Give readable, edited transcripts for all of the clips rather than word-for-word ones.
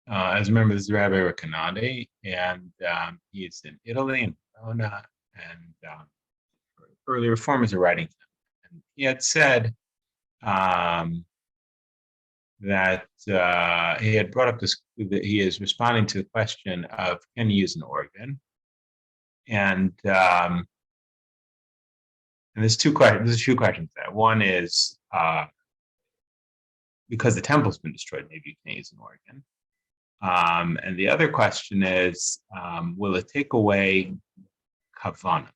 as a member of this Rabbi Rekanadi, and he's in Italy in Verona, and early reformers are writing to him. And he had said that he had brought up this, that he is responding to the question of can you use an organ? And there's two questions. There's a few questions there. One is because the temple's been destroyed, maybe you can't use an organ. And the other question is, will it take away kavana?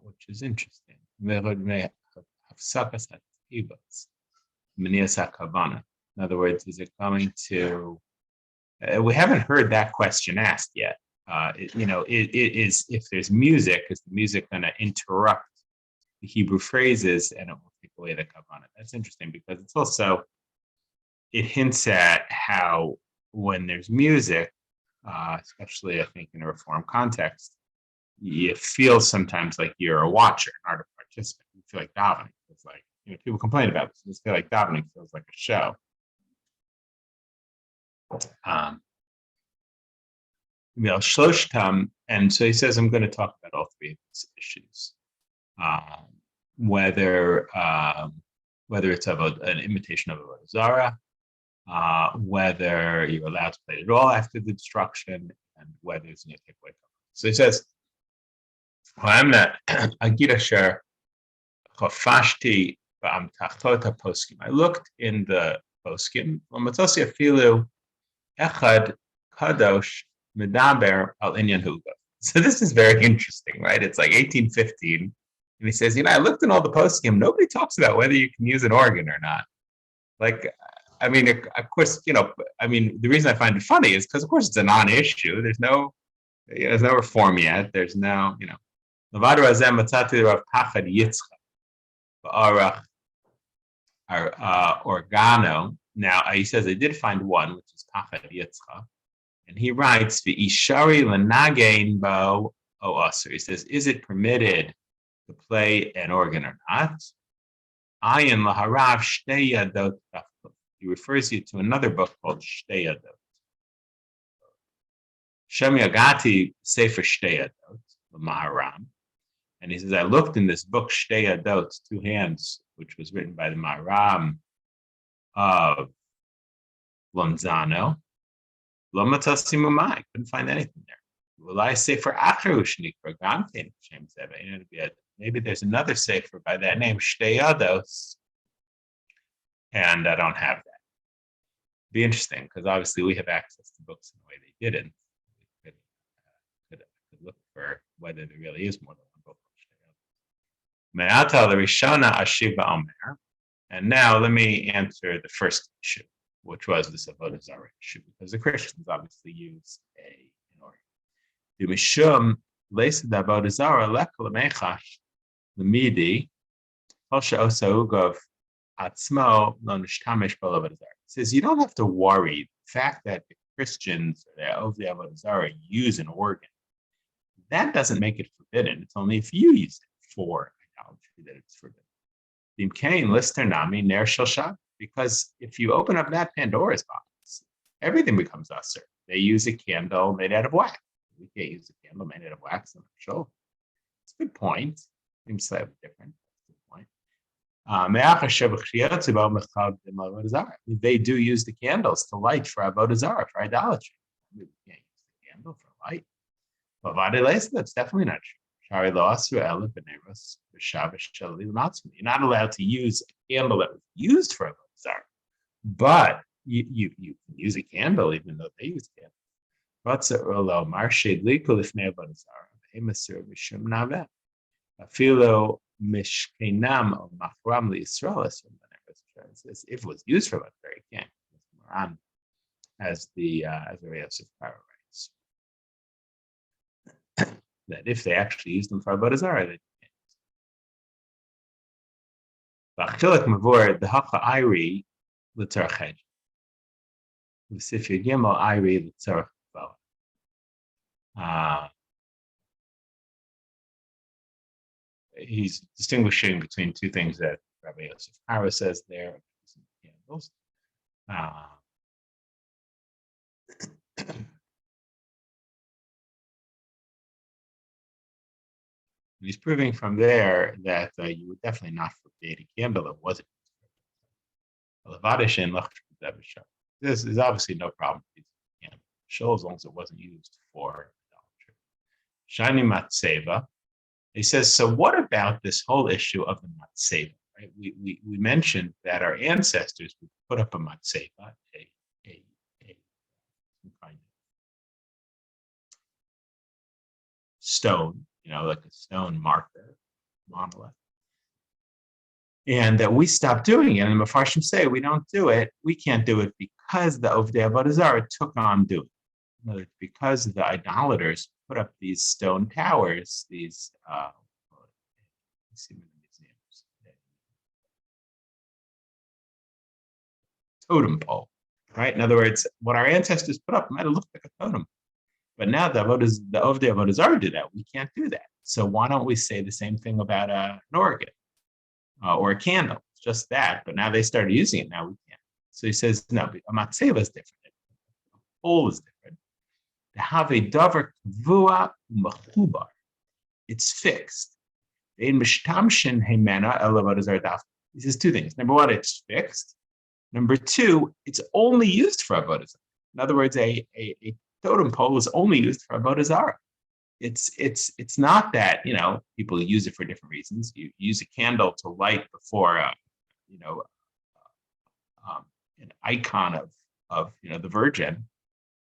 Which is interesting. In other words, is it coming to? We haven't heard that question asked yet. It is if there's music, is the music going to interrupt the Hebrew phrases and it will take away the kavana? That's interesting because it's also, it hints at how when there's music, especially I think in a Reform context, you feel sometimes like you're a watcher, not a participant. You feel like davening. It's like, people complain about this. They feel like davening feels like a show. And so he says, I'm going to talk about all three of these issues. Whether it's about an imitation of Avodah Zarah, whether you're allowed to play it at all after the destruction, and whether it's going to take away. So he says, I looked in the poskim. So this is very interesting, right? It's like 1815, and he says, I looked in all the poskim. Nobody talks about whether you can use an organ or not. Like, I mean, of course, the reason I find it funny is because, of course, it's a non-issue. There's no reform yet. There's no, organo. Now he says I did find one, which is Pachad Yitzcha, and he writes the Ishari Lanagein Bo O Aser. He says, is it permitted to play an organ or not? Ayin Laharav Shtei Yadot. He refers you to another book called Shtei Yadot. Shem Yagati Sefer Shtei Yadot, the Maharam. And he says, I looked in this book, Shtei Yadot, two hands, which was written by the Maharam of Lonzano. I couldn't find anything there. Will I say for Achrushnik for Gamtin? Maybe there's another sefer by that name, Shtei Yados, and I don't have that. Be interesting because obviously we have access to books in the way they didn't. We could look for whether there really is more than one book. And now let me answer the first issue, which was this Avodah Zarah issue, because the Christians obviously use an organ. The Mishum Lesa Avodah Zarah Lekal Mechash Lemidi Tosha Osaugov Atzmo Lo Nishtamish Bal Avodah Zarah. It says you don't have to worry the fact that the Christians of the Avodah Zarah use an organ. That doesn't make it forbidden. It's only if you use it for idolatry that it's forbidden. Because if you open up that Pandora's box, everything becomes usher. They use a candle made out of wax. We can't use a candle made out of wax on the show. It's a good point. Seems slightly different. That's a good point. They do use the candles to light for Avodah Zarah, for idolatry. We can't use the candle for light. That's definitely not true. You're not allowed to use a candle that was used for Avodah Zarah, but you can use a candle even though they use candles. If it was used for that very camp, as the Yosef Karo writes, that if they actually use them for Avodah Zarah, they can't. The Hacha Iri l'tzarech L'sifir Gimel Iri l'tzarech He's distinguishing between two things that Rabbi Yosef Karo says there, candles. Uh, he's proving from there that you would definitely not forbid a candle that wasn't used. This is obviously no problem with candle. Shul, as long as it wasn't used for idolatry. Shiny matseva. He says, so what about this whole issue of the matseva? Right? We mentioned that our ancestors would put up a matseva, a some kind of stone, like a stone marker, monolith. And that we stopped doing it. And the Mefarshim say we don't do it. We can't do it because the Ovdei Avodah Zarah took on doing it. Because the idolaters put up these stone towers, these totem pole, right? In other words, what our ancestors put up might have looked like a totem, but now the Ovdei Avodah Zarah do that. We can't do that. So why don't we say the same thing about an organ or a candle? It's just that, but now they started using it. Now we can't. So he says, no, a matzeva is different. A pole is different. The have davar kvua u'mechubar. It's fixed. He says two things. Number one, it's fixed. Number two, it's only used for avodah zarah. In other words, a totem pole is only used for avodah zarah. It's not that people use it for different reasons. You use a candle to light before an icon of the Virgin,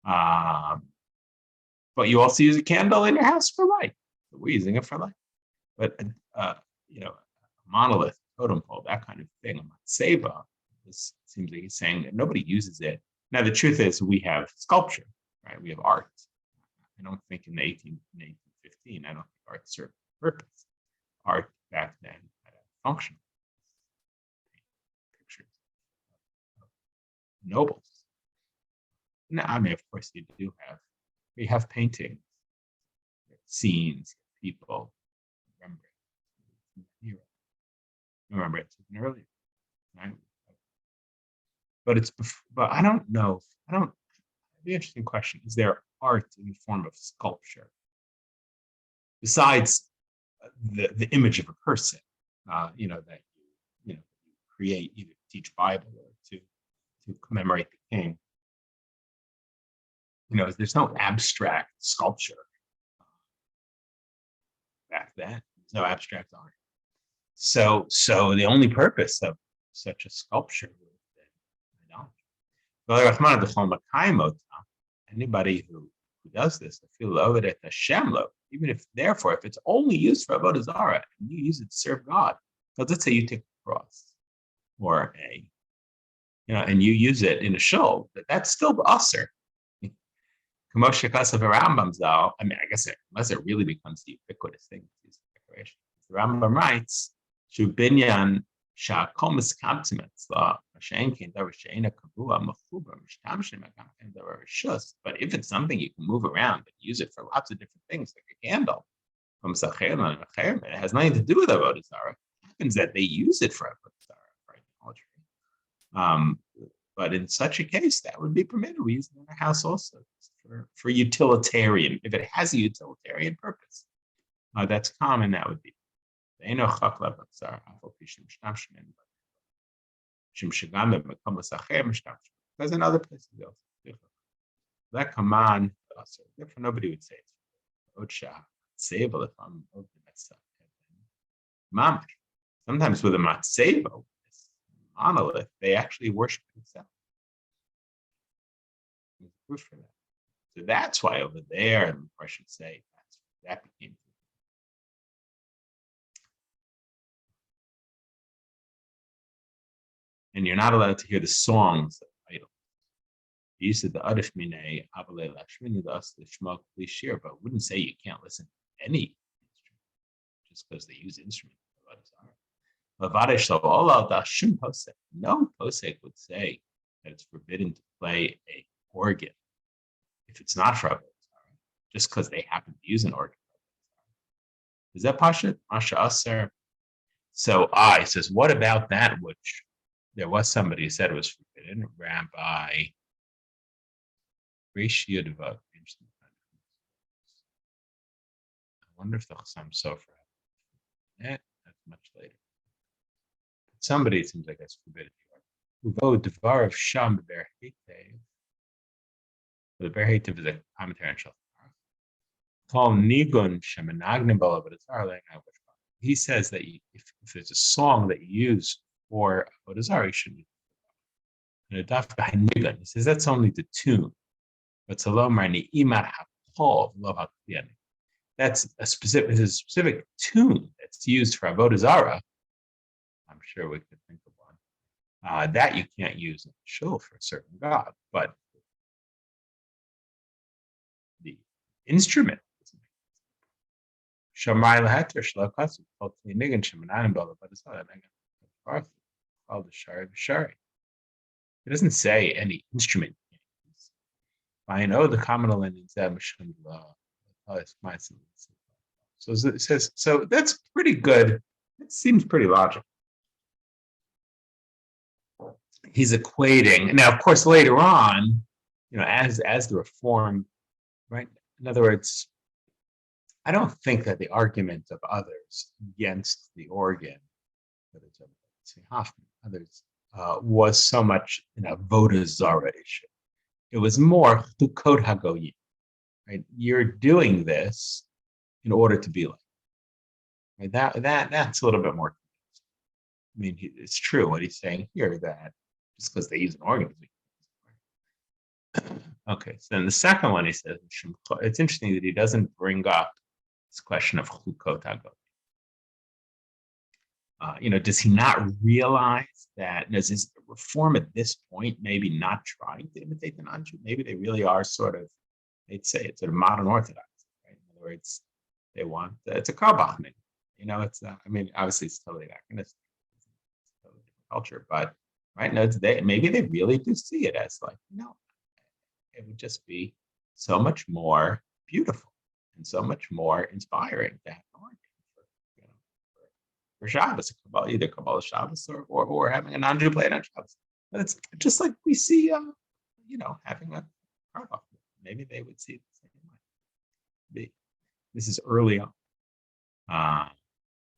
but you also use a candle in your house for light. So we're using it for light. But a monolith, totem pole, that kind of thing, a matzeva, this seems like he's saying that nobody uses it. Now the truth is, we have sculpture, right? We have art. I don't think in 1815, I don't think art served a purpose. Art back then had a function. Pictures of nobles. Now, I mean, of course, we have paintings, scenes, people, remember it's even earlier, right? But I don't know. The interesting question is there art in the form of sculpture besides the image of a person, that you create either to teach Bible or to commemorate the king. There's no abstract sculpture back then. There's no abstract art. So the only purpose of such a sculpture would have been idolatry. Anybody who does this, even if it's only used for avodah zarah and you use it to serve God. So let's say you take a cross or and you use it in a shul, that's still aser. I mean, I guess unless it really becomes the ubiquitous thing, these decorations. The Rambam writes, "Shubinyan sha'kol miskabtzim etzla, mashenkin davar she'ena kavua mechubar mishtamshim agam davar rishus." But if it's something you can move around and use it for lots of different things, like a candle, it has nothing to do with avodah zarah. It happens that they use it for avodah zarah, for idolatry. But in such a case, that would be permitted. We use it in our house also for utilitarian. If it has a utilitarian purpose, that's common. That would be. There's another place to go. That command, therefore nobody would say it's if I'm over myself. Sometimes with a matzeva, monolith, they actually worship itself. There's proof for that. So that's why over there, I should say, that became. And you're not allowed to hear the songs of idols. You said the Adif Mine, Abale Lashmini, the Us, the Shmok, please share, but wouldn't say you can't listen to any instrument just because they use instruments. No posek would say that it's forbidden to play a organ if it's not for avodah zarah, just because they happen to use an organ. Is that pashut? Masha aser. So he says, what about that which there was somebody who said it was forbidden. Rabbi Ratio Devote. I wonder if the Chassam Sofer. That's much later. Somebody, it seems like that's forbidden. Uvo Devar of Sham Berhetev. The Berhetev is a commentary on Shulchan Aruch. Call Nigun Shemanagnim Bala, but it's our language. He says that if there's a song that you use for Avodah Zarah, you shouldn't use it. He says that's only the tune. But that's a specific tune that's used for Avodah Zarah. I'm sure we could think of one that you can't use in the shul for a certain god, but the instrument. Shamai laheter shlokasu called nigan shemananim bala, but it's not called the shari b'shari. It doesn't say any instrument. I know the common in so it says, so that's pretty good. It seems pretty logical. He's equating now, of course, later on, as the reform, right? In other words, I don't think that the argument of others against the organ, whether it's Hoffman, others, was so much a Avodah Zarah issue. It was more Chukot Hagoyim, right? You're doing this in order to be like, right? That's a little bit more. I mean, it's true what he's saying here that just because they use an organ. Okay, so then the second one he says, it's interesting that he doesn't bring up this question of Chukot Hagoyim. Does he not realize that does his reform at this point maybe not trying to imitate the non-Jew? Maybe they really are they'd say it's sort of modern orthodox, right? In other words, they want it's a karbachnik. It's obviously it's totally anachronistic, it's a totally different culture, but right now maybe they really do see it as like, it would just be so much more beautiful and so much more inspiring to have an organ for Shabbos, either Kabbalah Shabbos or having a non-Jew play it on Shabbos. But it's just like we see, having a karbach. Maybe they would see it the same way. This is early on.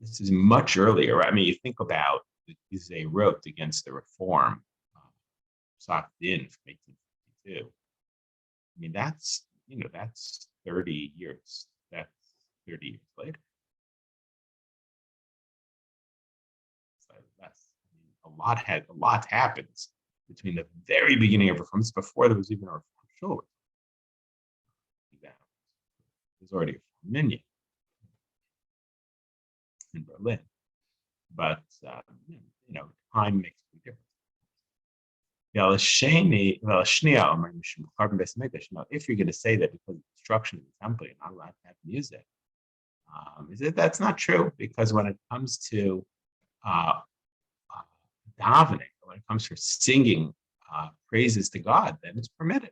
This is much earlier. I mean, you think about they wrote against the reform, Psak Din from 1852. I mean, that's 30 years. That's 30 years later. A lot happens between the very beginning of reforms before there was even a reform Shul. There's already a minion in Berlin, but time makes a difference. If you're going to say that because of the destruction of the temple, you're not allowed to have music, that's not true, because when it comes to davening, when it comes to singing praises to God, then it's permitted.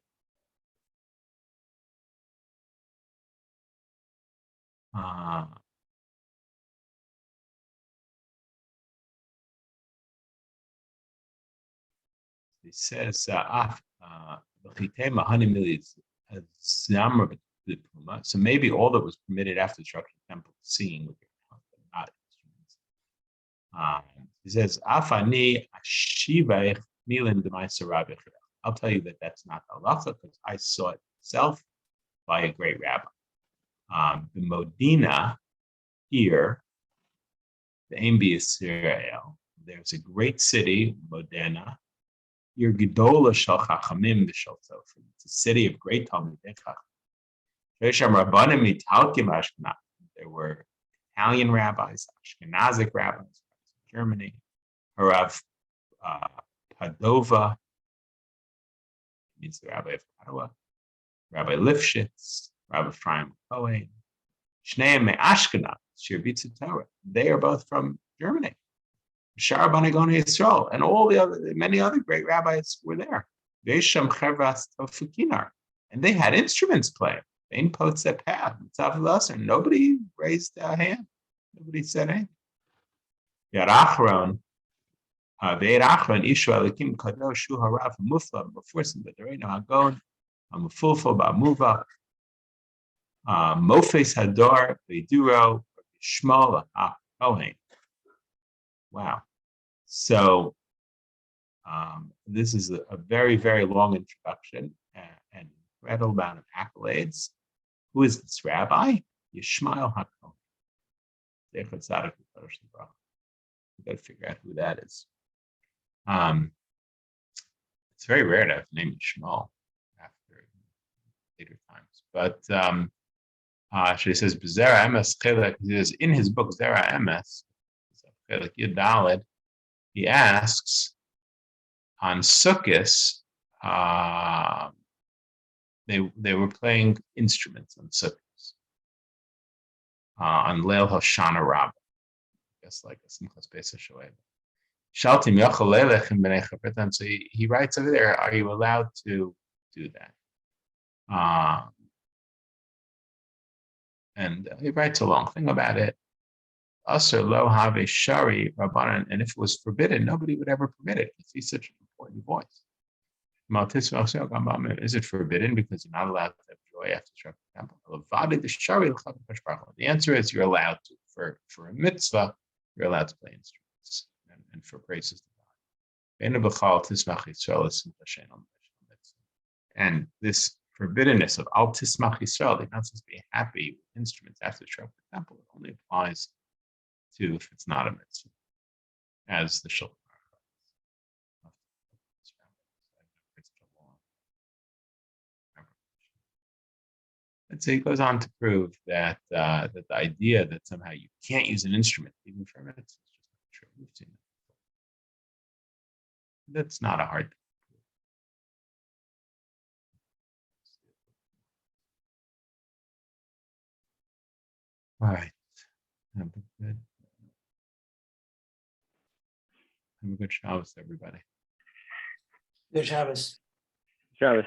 He says, so maybe all that was permitted after the destruction of the temple was singing with your mouth, but not instruments. He says, I'll tell you that that's not the halacha, because I saw it myself by a great rabbi. The Modena here, the Ein Israel, there's a great city, Modena. It's a city of great Talmidei Chacham. There were Italian rabbis, Ashkenazic rabbis from Germany, Harav Padova, means the Rabbi of Padua, Rabbi Lifshitz, Rabbi Ephraim Cohen, Shneim Me Ashkenaz, Shirbitzu Torah. They are both from Germany. Shara Banagon Yisrael, and many other great rabbis were there. Veisham Chevras Tofukinar, and they had instruments playing. Ein Potzepah, Tzavlasser. Nobody raised a hand. Nobody said anything. Yarachron, Ve'er achron ishu alikim kadosh shu harav mufla b'forsim b'dereno hagon hamufulful ba'muva mofes hador ve'duro shmal ha'kohen. Wow. So this is a very, very long introduction and incredible amount of accolades. Who is this rabbi? Yishmael HaKohen. We've got to figure out who that is. It's very rare to have the name Yishmael after later times. But she says, Zera Emes Chelek, he says in his book, Zera Emes, Chelek Yudaled, he asks, on Sukkot, they were playing instruments on Sukkot, on Leil Hoshana Rabbah, just like a Simchas Pesach Shoel. Shaltim Yachal Lelechem B'nei Chapetam. So he writes over there, are you allowed to do that? And he writes a long thing about it. Asr lo have shari rabbanan, and if it was forbidden, nobody would ever permit it. He's such an important voice. Is it forbidden because you're not allowed to have joy after the temple? The answer is you're allowed to. For a mitzvah, you're allowed to play instruments and for praises to God. And this forbiddenness of al tismach Yisrael, they're not supposed to be happy with instruments after the temple. It only applies to if it's not a mitzvah, as the Shul. And so he goes on to prove that that the idea that somehow you can't use an instrument even for a mitzvah is just not true. We've seen that. That's not a hard thing. All right. Have a good Shabbos, everybody. Good Shabbos. Shabbos.